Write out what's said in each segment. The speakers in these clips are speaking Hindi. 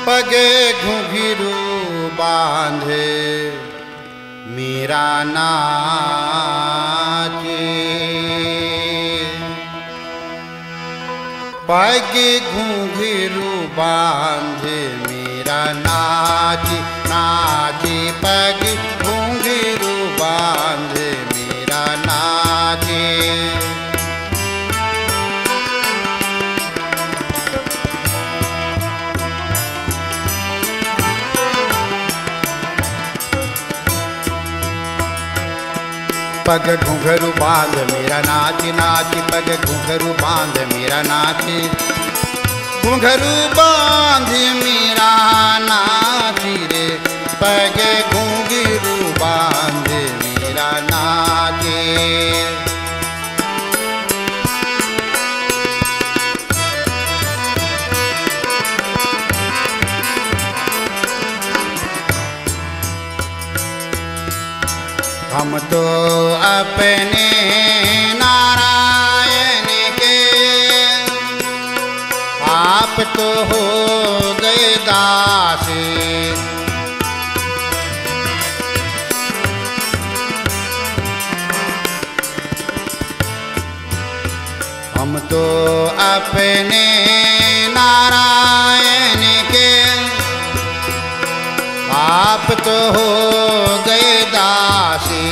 पगे घुंघरू बांधे मीरा नाचे, पगे घुंघरू बांधे मीरा नाचे, नाचे पगे घुंघरू बांधे मीरा नाचे। पग घुंघरू बांध मेरा नाचे, नाचे पग घुंघरू बांध मेरा नाचे, घुंघरू बांध मेरा नाचे रे, पग घुंघरू बांध मेरा नाचे। हम तो अपने नारायण के, आप तो हो गए दासी, हम तो अपने नारायण के, आप तो हो गए दासी।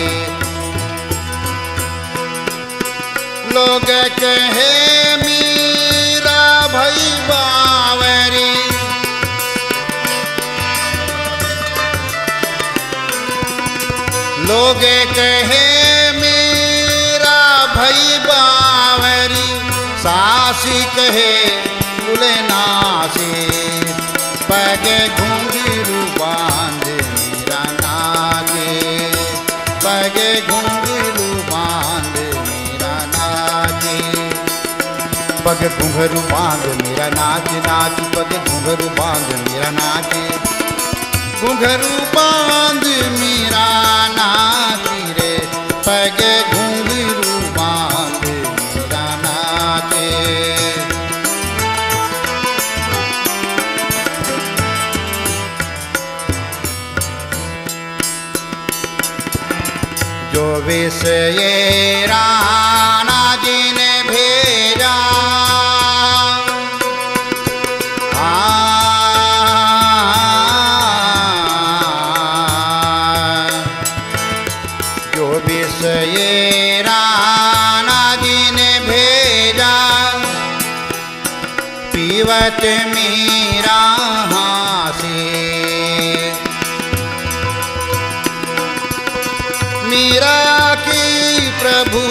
लोग कहे मीरा भई बावरी, लोग कहे मीरा भई बावरी, सासी कहे नासी, पगे घुंघरू बांध मेरा नाचे, पगे घुंघरू बांध मेरा नाचे। पग घुंघरू बांध मेरा नाच, नाच पग घुंघरू बांध मेरा नाचे, घुंघरू बांध मेरा नाची रे, पगे घुंघरू बांध मेरा नाचे। जो विष ये राणा जी ने भेजा, जो विष ये राणा जी ने भेजा, पीवत मीरा हासे, मीरा की प्रभु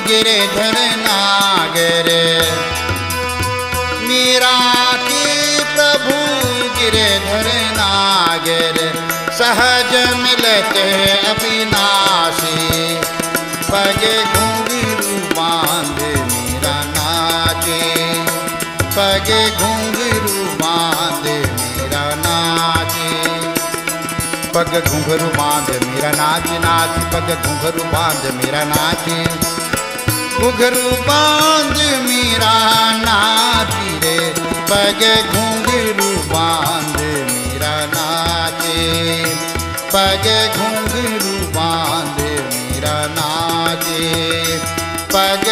गिरधर नागर, मीरा की प्रभु गिरधर नागर, सहज मिलते अविनाशी, पगे घुंघरू बांध मेरा नाचे, पगे घुंघरू बांध मेरा नाचे। पग घुंघरू बांध मेरा नाच, नाच पग घुंघरू बांध मेरा नाचे, घुंघरू बांध मेरा नाची रे, पग घुंघरू बांध मेरा नाचे, पग घुंघरू बांध मेरा नाचे, पग